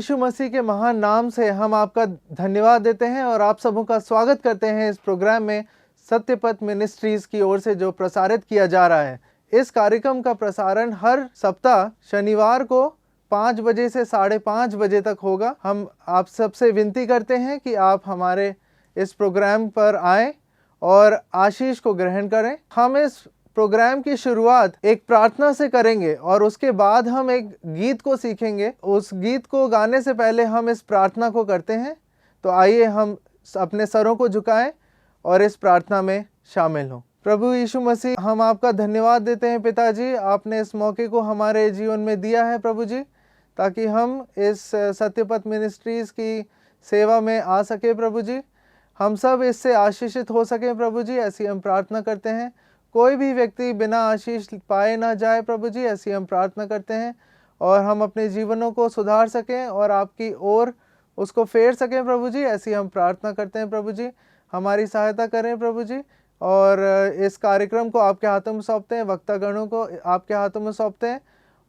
यीशु मसीह के महान नाम से हम आपका धन्यवाद देते हैं और आप सबों का स्वागत करते हैं इस प्रोग्राम में सत्यपथ मिनिस्ट्रीज की ओर से जो प्रसारित किया जा रहा है। इस कार्यक्रम का प्रसारण हर सप्ताह शनिवार को 5 बजे से 5:30 बजे तक होगा। हम आप सबसे विनती करते हैं कि आप हमारे इस प्रोग्राम पर आएं और आशीष को ग्रहण करें। हम इस प्रोग्राम की शुरुआत एक प्रार्थना से करेंगे और उसके बाद हम एक गीत को सीखेंगे। उस गीत को गाने से पहले हम इस प्रार्थना को करते हैं। तो आइए हम अपने सरों को झुकाएं और इस प्रार्थना में शामिल हों। प्रभु यीशु मसीह, हम आपका धन्यवाद देते हैं पिताजी, आपने इस मौके को हमारे जीवन में दिया है प्रभु जी, ताकि हम इस सत्यपथ मिनिस्ट्रीज की सेवा में आ सके प्रभु जी। हम सब इससे आशीषित हो सके प्रभु जी, ऐसी हम प्रार्थना करते हैं। कोई भी व्यक्ति बिना आशीष पाए ना जाए प्रभु जी, ऐसी हम प्रार्थना करते हैं। और हम अपने जीवनों को सुधार सकें और आपकी ओर उसको फेर सकें प्रभु जी, ऐसी हम प्रार्थना करते हैं प्रभु जी। हमारी सहायता करें प्रभु जी। और इस कार्यक्रम को आपके हाथों में सौंपते हैं, वक्तागणों को आपके हाथों में सौंपते हैं।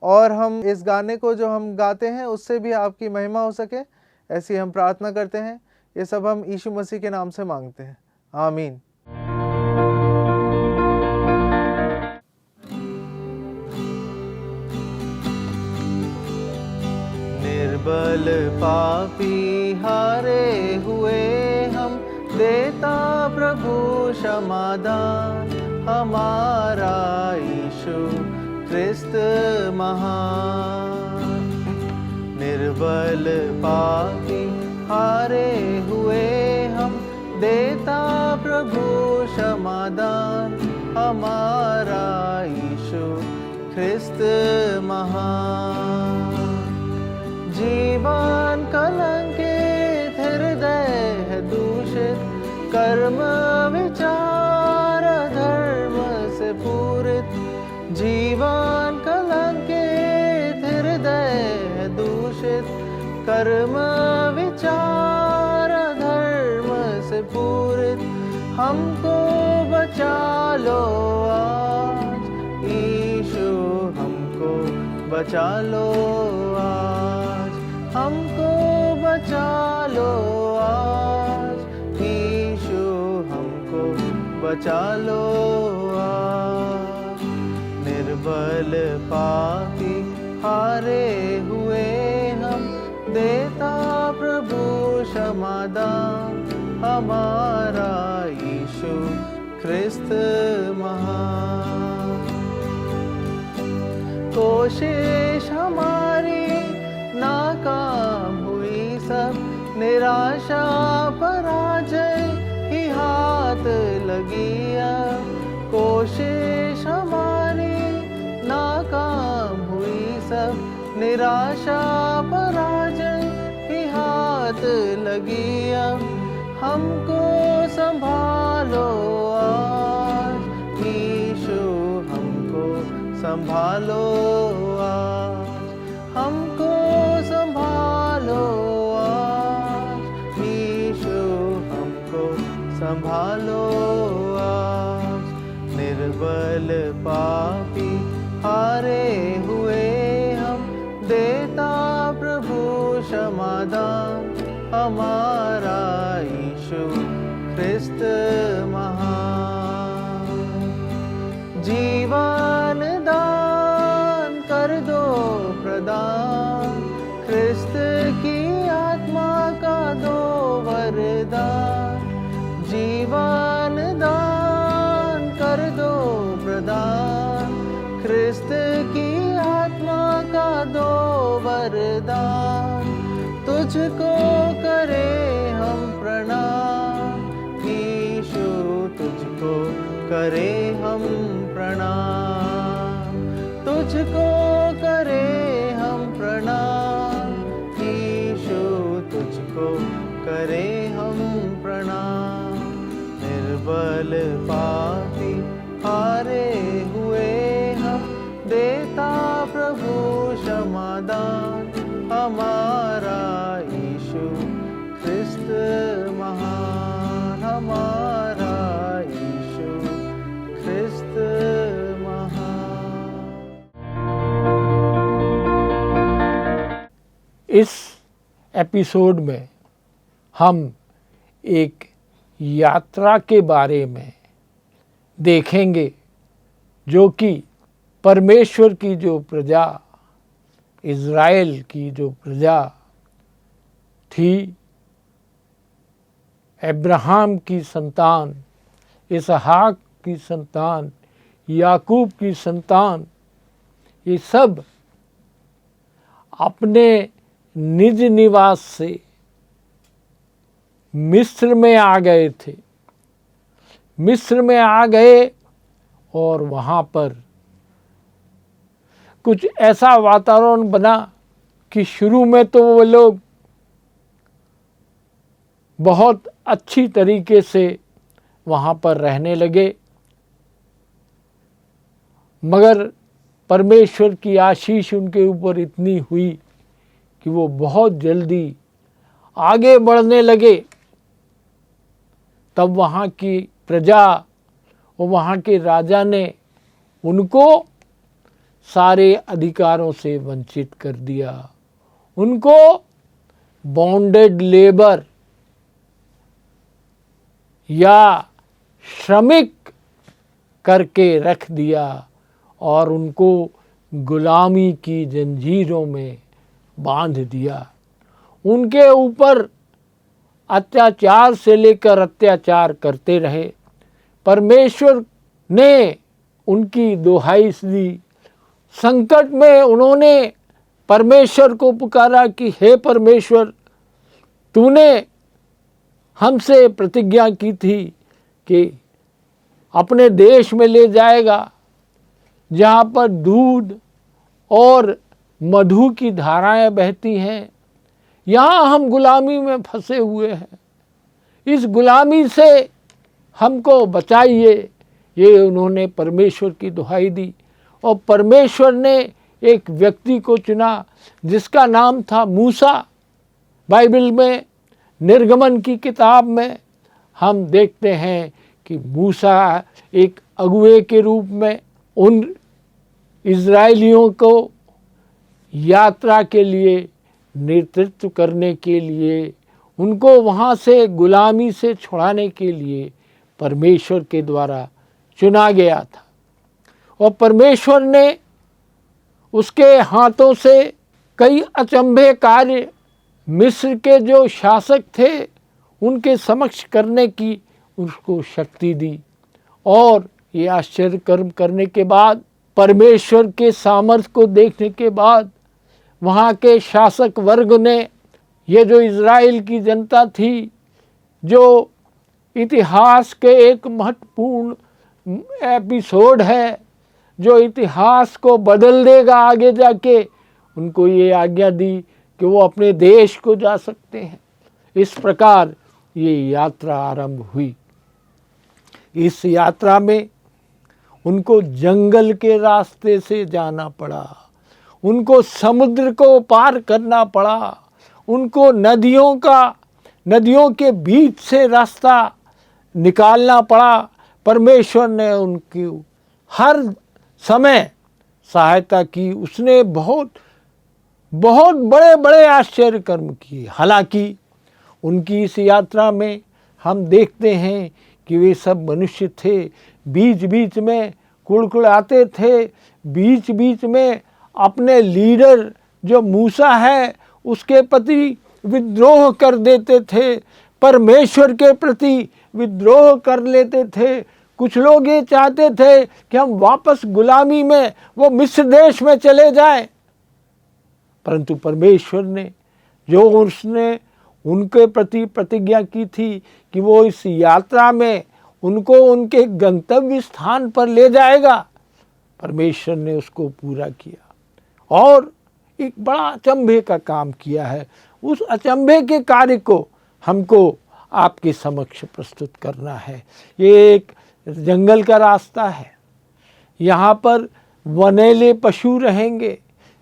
और हम इस गाने को जो हम गाते हैं उससे भी आपकी महिमा हो सके, ऐसी हम प्रार्थना करते हैं। ये सब हम यीशु मसीह के नाम से मांगते हैं, आमीन। निर्बल पापी हारे हुए हम, देता प्रभु क्षमादान हमारा यीशु ख्रिस्त महान। निर्बल पापी हारे हुए हम, देता प्रभु क्षमादान हमारा यीशु ख्रिस्त महान। जीवन कलंकित हृदय है दूषित, कर्म विचार धर्म से पूरित। जीवन कलंकित हृदय है दूषित, कर्म विचार धर्म से पूरित। हमको बचा लो आज यीशु, हमको बचा लो आज, हमको बचा लो आज यीशु, हमको बचा लो आज। निर्बल पापी हारे हुए हम, देता प्रभु क्षमादान हमारा यीशु ख्रिस्त महान। कोशिश हमारी नाकाम हुई सब, निराशा पराजय ही हाथ लगी अब। कोशिश हमारी नाकाम हुई सब, निराशा पराजय ही हाथ लगी अब। हमको संभालो आज यीशु, हमको संभालो आज, हमको संभालो आज यीशु, हमको संभालो आज। निर्बल पापी हारे हुए हम, देता प्रभु क्षमादान हमारा यीशु ख्रिस्त महान। जीवन दान कर दो प्रदान, ख्रिस्त की आत्मा का दो वरदान। जीवन दान कर दो प्रदान, ख्रिस्त की आत्मा का दो वरदान। तुझको करे हम प्रणाम यीशु, तुझको करे हम प्रणाम। तुझको करे हम प्रणाम यीशु, तुझको करे हम प्रणाम। निर्बल पापी हारे हुए हम, देता प्रभु क्षमादान हमारा यीशु ख्रिस्त महान, हमारा यीशु ख्रिस्त महान। इस एपिसोड में हम एक यात्रा के बारे में देखेंगे, जो कि परमेश्वर की जो प्रजा, इज़राइल की जो प्रजा थी, अब्राहम की संतान, इसहाक की संतान, याकूब की संतान, ये सब अपने निज निवास से मिस्र में आ गए थे। मिस्र में आ गए और वहाँ पर कुछ ऐसा वातावरण बना कि शुरू में तो वो लोग बहुत अच्छी तरीके से वहाँ पर रहने लगे, मगर परमेश्वर की आशीष उनके ऊपर इतनी हुई कि वो बहुत जल्दी आगे बढ़ने लगे। तब वहाँ की प्रजा और वहाँ के राजा ने उनको सारे अधिकारों से वंचित कर दिया। उनको बॉन्डेड लेबर या श्रमिक करके रख दिया और उनको गुलामी की जंजीरों में बांध दिया। उनके ऊपर अत्याचार से लेकर अत्याचार करते रहे। परमेश्वर ने उनकी दुहाई दी। संकट में उन्होंने परमेश्वर को पुकारा कि हे परमेश्वर, तूने हमसे प्रतिज्ञा की थी कि अपने देश में ले जाएगा जहाँ पर दूध और मधु की धाराएं बहती हैं। यहाँ हम गुलामी में फंसे हुए हैं, इस गुलामी से हमको बचाइए। ये उन्होंने परमेश्वर की दुहाई दी और परमेश्वर ने एक व्यक्ति को चुना जिसका नाम था मूसा। बाइबल में निर्गमन की किताब में हम देखते हैं कि मूसा एक अगुवे के रूप में उन इज़राइलियों को यात्रा के लिए नेतृत्व करने के लिए, उनको वहाँ से गुलामी से छुड़ाने के लिए परमेश्वर के द्वारा चुना गया था। और परमेश्वर ने उसके हाथों से कई अचंभे कार्य मिस्र के जो शासक थे उनके समक्ष करने की उसको शक्ति दी। और ये आश्चर्य कर्म करने के बाद, परमेश्वर के सामर्थ्य को देखने के बाद, वहाँ के शासक वर्ग ने, ये जो इज़राइल की जनता थी, जो इतिहास के एक महत्वपूर्ण एपिसोड है, जो इतिहास को बदल देगा आगे जाके, उनको ये आज्ञा दी कि वो अपने देश को जा सकते हैं। इस प्रकार ये यात्रा आरंभ हुई। इस यात्रा में उनको जंगल के रास्ते से जाना पड़ा, उनको समुद्र को पार करना पड़ा, उनको नदियों के बीच से रास्ता निकालना पड़ा। परमेश्वर ने उनकी हर समय सहायता की। उसने बहुत बहुत बड़े बड़े आश्चर्य कर्म किए। हालांकि उनकी इस यात्रा में हम देखते हैं कि वे सब मनुष्य थे, बीच बीच में कुड़कुड़ाते थे, बीच बीच में अपने लीडर जो मूसा है उसके प्रति विद्रोह कर देते थे, परमेश्वर के प्रति विद्रोह कर लेते थे। कुछ लोग ये चाहते थे कि हम वापस गुलामी में वो मिस्र देश में चले जाएं, परंतु परमेश्वर ने जो उसने उनके प्रति प्रतिज्ञा की थी कि वो इस यात्रा में उनको उनके गंतव्य स्थान पर ले जाएगा, परमेश्वर ने उसको पूरा किया और एक बड़ा अचंभे का काम किया है। उस अचंभे के कार्य को हमको आपके समक्ष प्रस्तुत करना है। ये एक जंगल का रास्ता है। यहाँ पर वनेले पशु रहेंगे,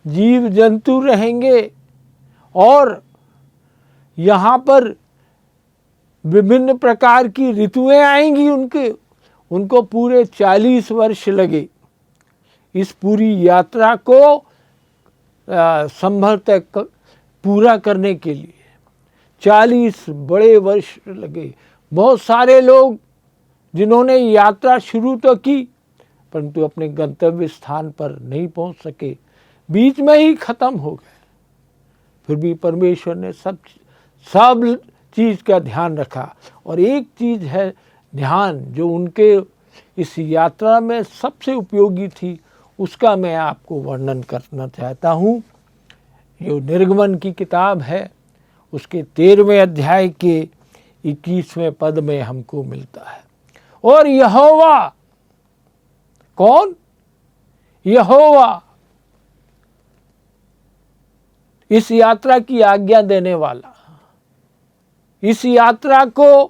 जीव जंतु रहेंगे और यहाँ पर विभिन्न प्रकार की ऋतुएं आएंगी। उनको पूरे 40 वर्ष लगे इस पूरी यात्रा को संभवतः पूरा करने के लिए। 40 बड़े वर्ष लगे। बहुत सारे लोग जिन्होंने यात्रा शुरू तो की परंतु अपने गंतव्य स्थान पर नहीं पहुंच सके, बीच में ही खत्म हो गए। फिर भी परमेश्वर ने सब चीज़ का ध्यान रखा। और एक चीज़ है ध्यान जो उनके इस यात्रा में सबसे उपयोगी थी, उसका मैं आपको वर्णन करना चाहता हूँ। जो निर्गमन की किताब है उसके 13वें अध्याय के 21वें पद में हमको मिलता है। और यहोवा, कौन? यहोवा, इस यात्रा की आज्ञा देने वाला, इस यात्रा को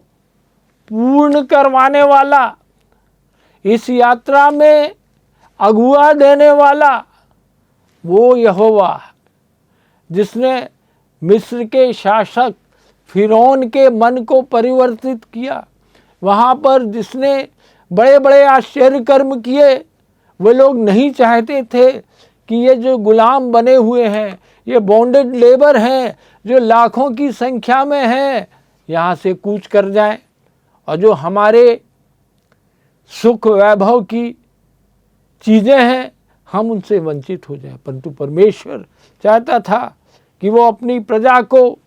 पूर्ण करवाने वाला, इस यात्रा में अगुआ देने वाला वो यहोवा है, जिसने मिस्र के शासक फिरौन के मन को परिवर्तित किया। वहाँ पर जिसने बड़े बड़े आश्चर्य कर्म किए। वे लोग नहीं चाहते थे कि ये जो गुलाम बने हुए हैं, ये बॉन्डेड लेबर हैं जो लाखों की संख्या में हैं, यहाँ से कूच कर जाएं और जो हमारे सुख वैभव की चीज़ें हैं हम उनसे वंचित हो जाएं। परंतु परमेश्वर चाहता था कि वो अपनी प्रजा को,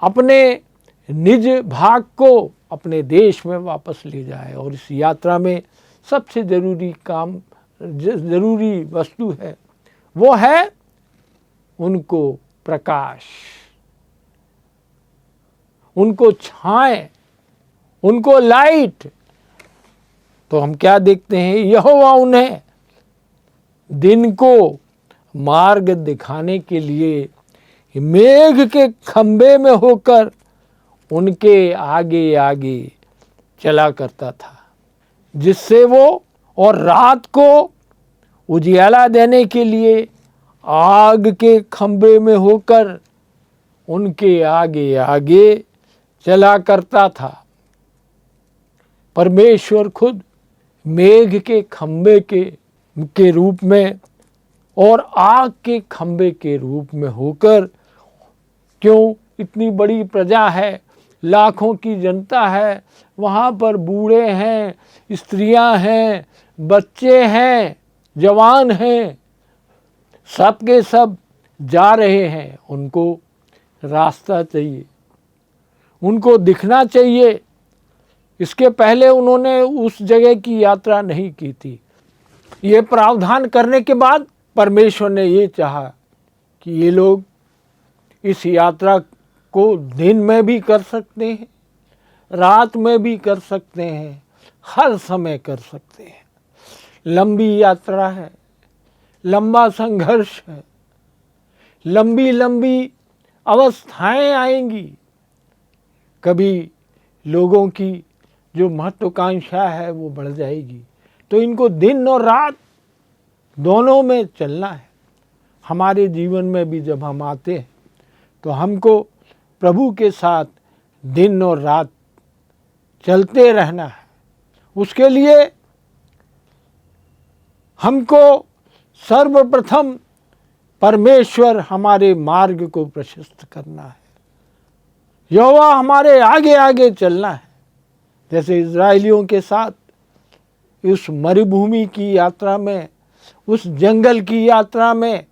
अपने निज भाग को अपने देश में वापस ले जाए। और इस यात्रा में सबसे ज़रूरी वस्तु है, वो है उनको प्रकाश, उनको छाएं, उनको लाइट। तो हम क्या देखते हैं? यहोवा उन्हें दिन को मार्ग दिखाने के लिए मेघ के खंबे में होकर उनके आगे आगे चला करता था, जिससे वो, और रात को उजियाला देने के लिए आग के खंबे में होकर उनके आगे आगे चला करता था। परमेश्वर खुद मेघ के खंबे के रूप में और आग के खंबे के रूप में होकर, क्यों? इतनी बड़ी प्रजा है, लाखों की जनता है, वहाँ पर बूढ़े हैं, स्त्रियां हैं, बच्चे हैं, जवान हैं, सब के सब जा रहे हैं। उनको रास्ता चाहिए, उनको दिखना चाहिए। इसके पहले उन्होंने उस जगह की यात्रा नहीं की थी। ये प्रावधान करने के बाद परमेश्वर ने ये चाहा कि ये लोग इस यात्रा को दिन में भी कर सकते हैं, रात में भी कर सकते हैं, हर समय कर सकते हैं। लंबी यात्रा है, लंबा संघर्ष है, लंबी लंबी अवस्थाएं आएंगी। कभी लोगों की जो महत्वाकांक्षा है वो बढ़ जाएगी। तो इनको दिन और रात दोनों में चलना है। हमारे जीवन में भी जब हम आते हैं तो हमको प्रभु के साथ दिन और रात चलते रहना है। उसके लिए हमको सर्वप्रथम परमेश्वर हमारे मार्ग को प्रशस्त करना है। यहोवा हमारे आगे आगे चलना है। जैसे इज़राइलियों के साथ उस मरुभूमि की यात्रा में, उस जंगल की यात्रा में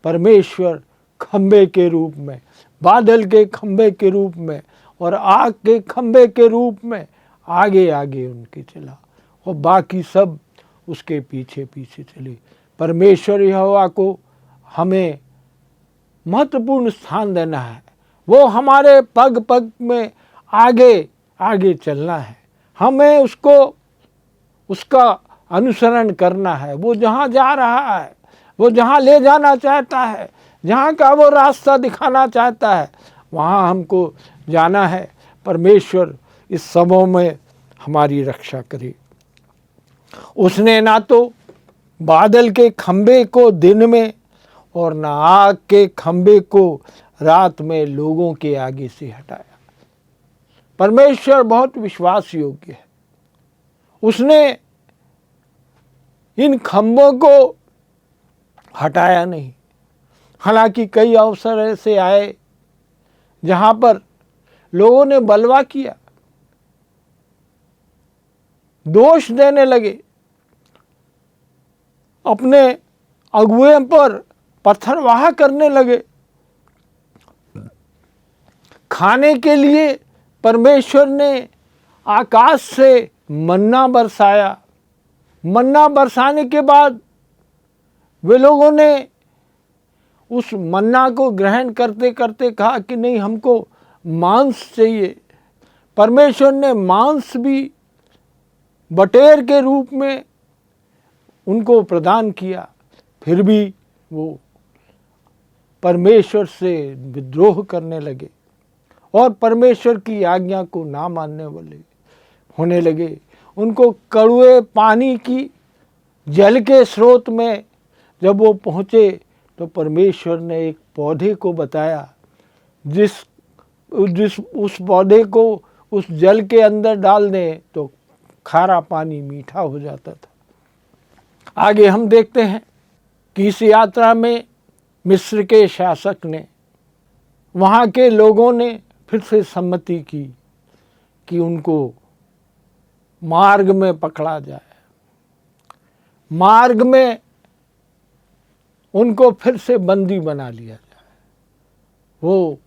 परमेश्वर खंबे के रूप में, बादल के खंबे के रूप में और आग के खंबे के रूप में आगे आगे उनके चला और बाकी सब उसके पीछे पीछे चले। परमेश्वर यहोवा को हमें महत्वपूर्ण स्थान देना है। वो हमारे पग पग में आगे आगे चलना है। हमें उसका अनुसरण करना है। वो जहाँ जा रहा है, वो जहाँ ले जाना चाहता है, जहाँ का वो रास्ता दिखाना चाहता है, वहाँ हमको जाना है। परमेश्वर इस समय में हमारी रक्षा करे। उसने ना तो बादल के खंबे को दिन में और ना आग के खंबे को रात में लोगों के आगे से हटाया। परमेश्वर बहुत विश्वास योग्य है। उसने इन खंभों को हटाया नहीं। हालांकि कई अवसर ऐसे आए जहाँ पर लोगों ने बलवा किया, दोष देने लगे, अपने अगुए पर पत्थरवाह करने लगे। खाने के लिए परमेश्वर ने आकाश से मन्ना बरसाया। मन्ना बरसाने के बाद वे लोगों ने उस मन्ना को ग्रहण करते करते कहा कि नहीं, हमको मांस चाहिए। परमेश्वर ने मांस भी बटेर के रूप में उनको प्रदान किया, फिर भी वो परमेश्वर से विद्रोह करने लगे और परमेश्वर की आज्ञा को ना मानने वाले होने लगे। उनको कड़वे पानी की जल के स्रोत में जब वो पहुँचे तो परमेश्वर ने एक पौधे को बताया, जिस उस पौधे को उस जल के अंदर डाल दें तो खारा पानी मीठा हो जाता था। आगे हम देखते हैं कि इस यात्रा में मिस्र के शासक ने, वहाँ के लोगों ने फिर से सम्मति की कि उनको मार्ग में पकड़ा जाए, मार्ग में उनको फिर से बंदी बना लिया जाए। वो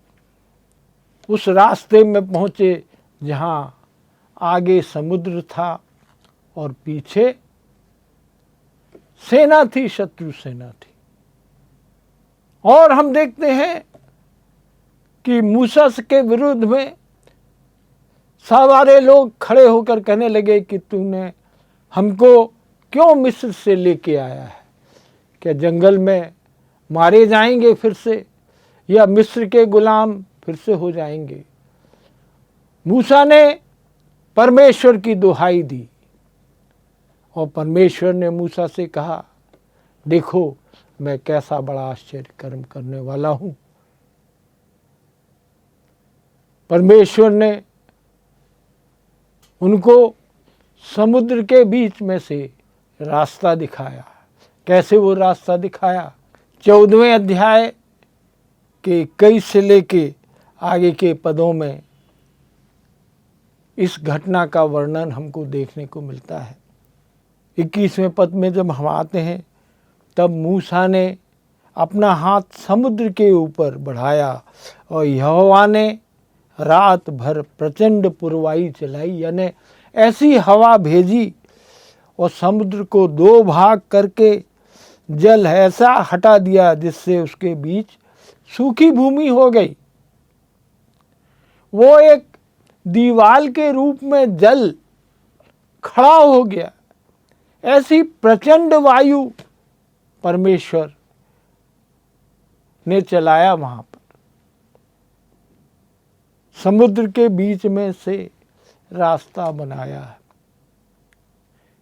उस रास्ते में पहुँचे जहाँ आगे समुद्र था और पीछे सेना थी, शत्रु सेना थी। और हम देखते हैं कि मूसा के विरुद्ध में सारे लोग खड़े होकर कहने लगे कि तूने हमको क्यों मिस्र से लेके आया है? क्या जंगल में मारे जाएंगे फिर से, या मिस्र के गुलाम फिर से हो जाएंगे? मूसा ने परमेश्वर की दुहाई दी और परमेश्वर ने मूसा से कहा, देखो मैं कैसा बड़ा आश्चर्य कर्म करने वाला हूँ। परमेश्वर ने उनको समुद्र के बीच में से रास्ता दिखाया। कैसे वो रास्ता दिखाया? 14वें अध्याय के 21 से लेके आगे के पदों में इस घटना का वर्णन हमको देखने को मिलता है। 21वें पद में जब हम आते हैं तब मूसा ने अपना हाथ समुद्र के ऊपर बढ़ाया और यहोवा ने रात भर प्रचंड पुरवाई चलाई, यानी ऐसी हवा भेजी और समुद्र को 2 भाग करके जल ऐसा हटा दिया जिससे उसके बीच सूखी भूमि हो गई। वो एक दीवाल के रूप में जल खड़ा हो गया। ऐसी प्रचंड वायु परमेश्वर ने चलाया वहां पर, समुद्र के बीच में से रास्ता बनाया है।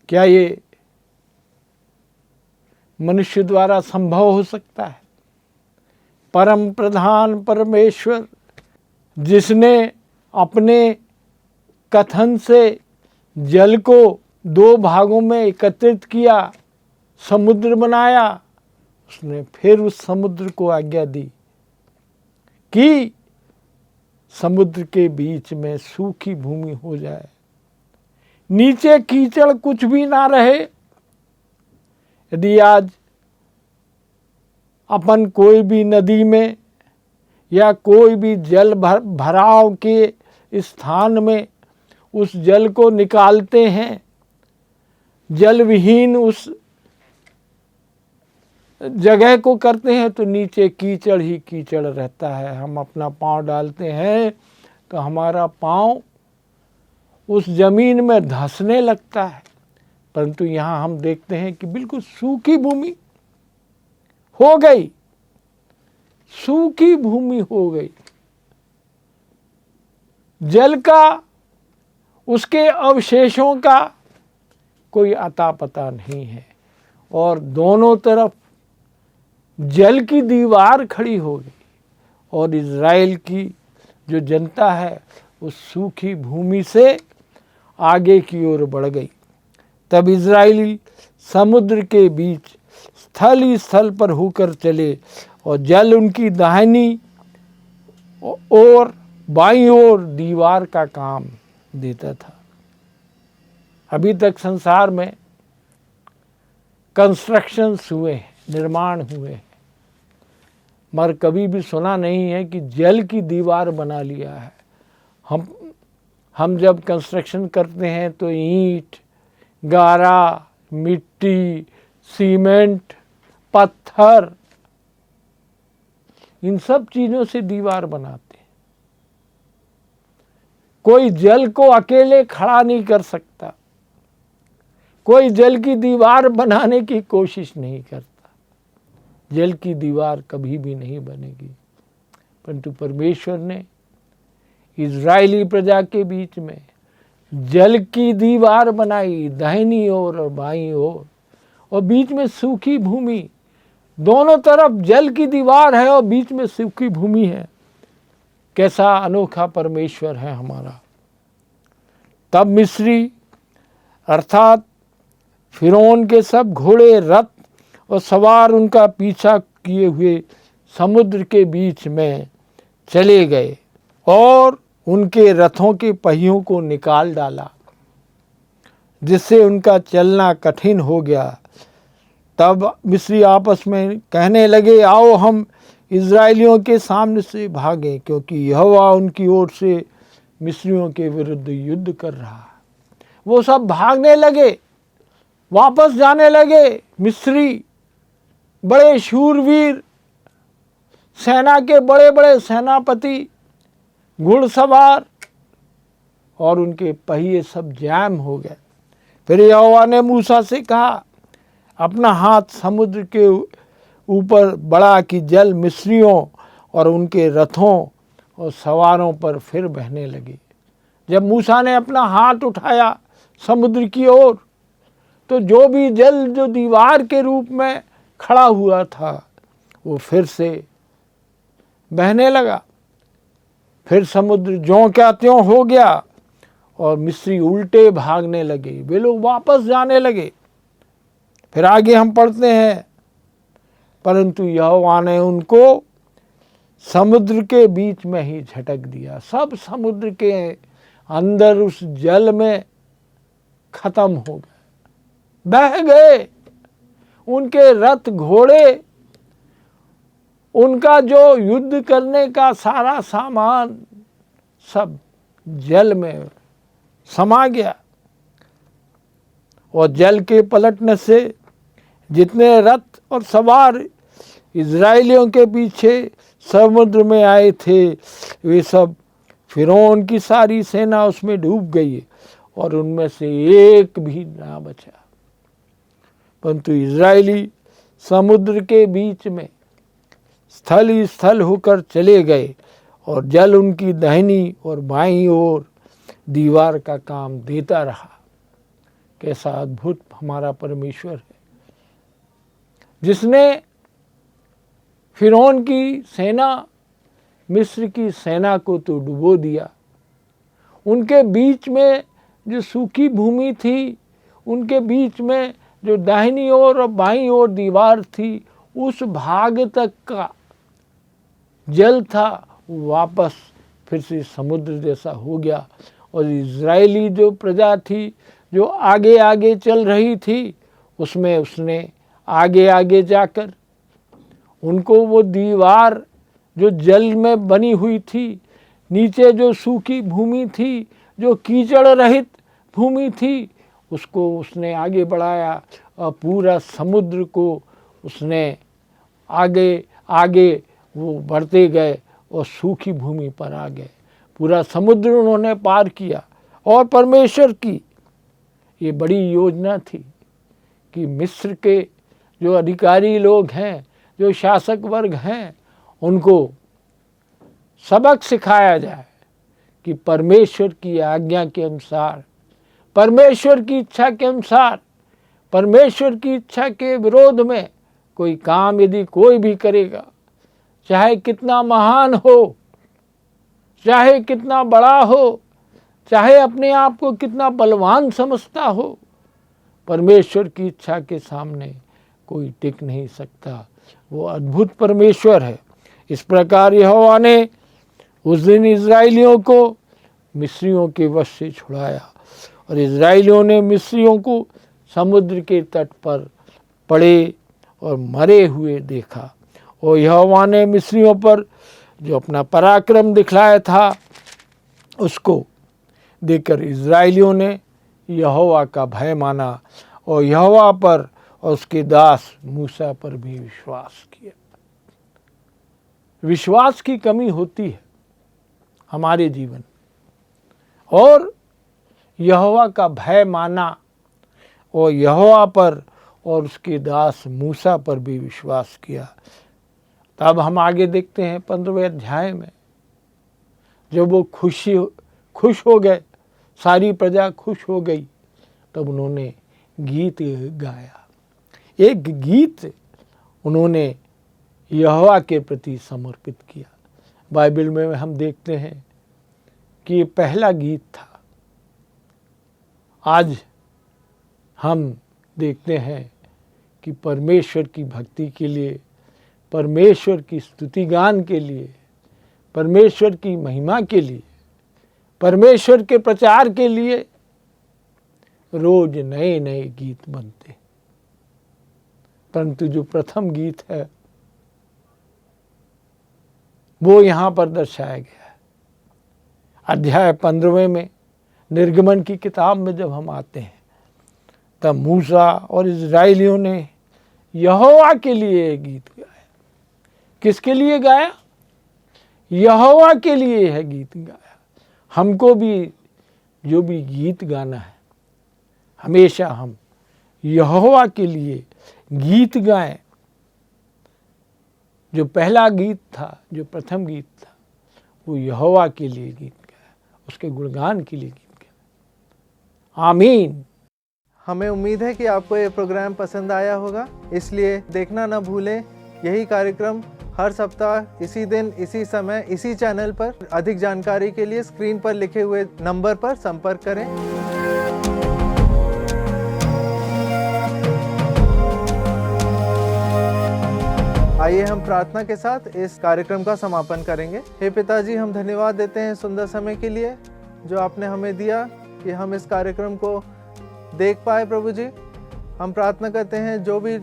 क्या ये मनुष्य द्वारा संभव हो सकता है? परम प्रधान परमेश्वर जिसने अपने कथन से जल को 2 भागों में एकत्रित किया, समुद्र बनाया, उसने फिर उस समुद्र को आज्ञा दी कि समुद्र के बीच में सूखी भूमि हो जाए, नीचे कीचड़ कुछ भी ना रहे। यदि आज अपन कोई भी नदी में या कोई भी जल भराव के स्थान में उस जल को निकालते हैं, जल विहीन उस जगह को करते हैं, तो नीचे कीचड़ ही कीचड़ रहता है। हम अपना पांव डालते हैं तो हमारा पांव उस जमीन में धंसने लगता है। परंतु यहाँ हम देखते हैं कि बिल्कुल सूखी भूमि हो गई, सूखी भूमि हो गई। जल का, उसके अवशेषों का कोई अता पता नहीं है और दोनों तरफ जल की दीवार खड़ी हो गई और इज़राइल की जो जनता है उस सूखी भूमि से आगे की ओर बढ़ गई। तब इज़राइली समुद्र के बीच स्थल ही स्थल पर होकर चले और जल उनकी दाहिनी और बाईं ओर दीवार का काम देता था। अभी तक संसार में कंस्ट्रक्शंस हुए हैं, निर्माण हुए हैं, मगर कभी भी सुना नहीं है कि जल की दीवार बना लिया है। हम जब कंस्ट्रक्शन करते हैं तो ईंट, गारा, मिट्टी, सीमेंट, पत्थर, इन सब चीजों से दीवार बनाते हैं। कोई जल को अकेले खड़ा नहीं कर सकता, कोई जल की दीवार बनाने की कोशिश नहीं करता। जल की दीवार कभी भी नहीं बनेगी, परंतु परमेश्वर ने इज़राइली प्रजा के बीच में जल की दीवार बनाई, दाहिनी ओर और बाईं ओर, और बीच में सूखी भूमि। दोनों तरफ जल की दीवार है और बीच में सूखी भूमि है। कैसा अनोखा परमेश्वर है हमारा। तब मिस्री अर्थात फिरौन के सब घोड़े, रथ और सवार उनका पीछा किए हुए समुद्र के बीच में चले गए और उनके रथों के पहियों को निकाल डाला, जिससे उनका चलना कठिन हो गया। तब मिस्री आपस में कहने लगे, आओ हम इज़राइलियों के सामने से भागें, क्योंकि यहोवा उनकी ओर से मिस्रियों के विरुद्ध युद्ध कर रहा है। वो सब भागने लगे, वापस जाने लगे। मिस्री बड़े शूरवीर, सेना के बड़े बड़े सेनापति, घुड़सवार, और उनके पहिए सब जैम हो गए। फिर यहोवा ने मूसा से कहा, अपना हाथ समुद्र के ऊपर बढ़ा कि जल मिस्रियों और उनके रथों और सवारों पर फिर बहने लगे। जब मूसा ने अपना हाथ उठाया समुद्र की ओर, तो जो भी जल जो दीवार के रूप में खड़ा हुआ था वो फिर से बहने लगा। फिर समुद्र ज्यों क्या त्यों हो गया और मिस्री उल्टे भागने लगे, वे लोग वापस जाने लगे। फिर आगे हम पढ़ते हैं, परंतु यहोवा ने उनको समुद्र के बीच में ही झटक दिया। सब समुद्र के अंदर उस जल में खत्म हो गए, बह गए। उनके रथ, घोड़े, उनका जो युद्ध करने का सारा सामान सब जल में समा गया। और जल के पलटने से जितने रथ और सवार इज़राइलियों के पीछे समुद्र में आए थे, वे सब फिरौन की सारी सेना उसमें डूब गई और उनमें से एक भी ना बचा। परंतु इज़राइली समुद्र के बीच में स्थल ही स्थल होकर चले गए और जल उनकी दाहिनी और बाईं ओर दीवार का काम देता रहा। कैसा अद्भुत हमारा परमेश्वर है, जिसने फिरौन की सेना, मिस्र की सेना को तो डुबो दिया। उनके बीच में जो सूखी भूमि थी, उनके बीच में जो दाहिनी ओर और बाईं ओर दीवार थी, उस भाग तक का जल था वो वापस फिर से समुद्र जैसा हो गया। और इज़राइली जो प्रजा थी, जो आगे आगे चल रही थी, उसमें उसने आगे आगे जाकर उनको वो दीवार जो जल में बनी हुई थी, नीचे जो सूखी भूमि थी, जो कीचड़ रहित भूमि थी, उसको उसने आगे बढ़ाया और पूरा समुद्र को उसने आगे आगे वो बढ़ते गए और सूखी भूमि पर आ गए। पूरा समुद्र उन्होंने पार किया। और परमेश्वर की ये बड़ी योजना थी कि मिस्र के जो अधिकारी लोग हैं, जो शासक वर्ग हैं, उनको सबक सिखाया जाए कि परमेश्वर की आज्ञा के अनुसार, परमेश्वर की इच्छा के अनुसार, परमेश्वर की इच्छा के विरोध में कोई काम यदि कोई भी करेगा, चाहे कितना महान हो, चाहे कितना बड़ा हो, चाहे अपने आप को कितना बलवान समझता हो, परमेश्वर की इच्छा के सामने कोई टिक नहीं सकता। वो अद्भुत परमेश्वर है। इस प्रकार यहोवा ने उस दिन इजराइलियों को मिस्रियों के वश से छुड़ाया और इजराइलियों ने मिस्रियों को समुद्र के तट पर पड़े और मरे हुए देखा। और यहोवा ने मिस्रियों पर जो अपना पराक्रम दिखलाया था उसको देखकर इजराइलियों ने यहोवा का भय माना और यहोवा पर और उसके दास मूसा पर भी विश्वास किया। विश्वास की कमी होती है हमारे जीवन, और यहोवा का भय माना और यहोवा पर और उसके दास मूसा पर भी विश्वास किया। तब हम आगे देखते हैं 15वें अध्याय में, जब वो खुश हो गए, सारी प्रजा खुश हो गई, तब उन्होंने गीत गाया। एक गीत उन्होंने यहोवा के प्रति समर्पित किया। बाइबल में हम देखते हैं कि ये पहला गीत था। आज हम देखते हैं कि परमेश्वर की भक्ति के लिए, परमेश्वर की स्तुति गान के लिए, परमेश्वर की महिमा के लिए, परमेश्वर के प्रचार के लिए रोज नए नए गीत बनते, परंतु जो प्रथम गीत है वो यहाँ पर दर्शाया गया है। अध्याय 15वें में, निर्गमन की किताब में जब हम आते हैं, तब मूसा और इजराइलियों ने यहोवा के लिए गीत गाया। किसके लिए गाया? यहोवा के लिए यह गीत गाया। हमको भी जो भी गीत गाना है, हमेशा हम यहोवा के लिए गीत गाएं। जो पहला गीत था, जो प्रथम गीत था, वो यहोवा के लिए गीत गाया, उसके गुणगान के लिए गीत गाया। आमीन। हमें उम्मीद है कि आपको ये प्रोग्राम पसंद आया होगा, इसलिए देखना ना भूलें। यही कार्यक्रम हर सप्ताह इसी दिन, इसी समय, इसी चैनल पर। अधिक जानकारी के लिए स्क्रीन पर लिखे हुए नंबर पर संपर्क करें। आइए हम प्रार्थना के साथ इस कार्यक्रम का समापन करेंगे। हे पिताजी, हम धन्यवाद देते हैं सुंदर समय के लिए जो आपने हमें दिया कि हम इस कार्यक्रम को देख पाए। प्रभु जी, हम प्रार्थना करते हैं जो भी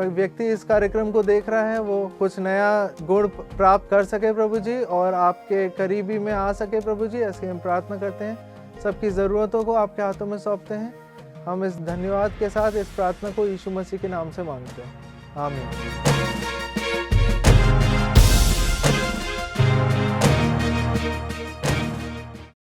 व्यक्ति इस कार्यक्रम को देख रहा है वो कुछ नया गुण प्राप्त कर सके प्रभु जी, और आपके करीबी में आ सके प्रभु जी। ऐसे हम प्रार्थना करते हैं। सबकी ज़रूरतों को आपके हाथों में सौंपते हैं। हम इस धन्यवाद के साथ इस प्रार्थना को यीशु मसीह के नाम से मांगते हैं। आमीन।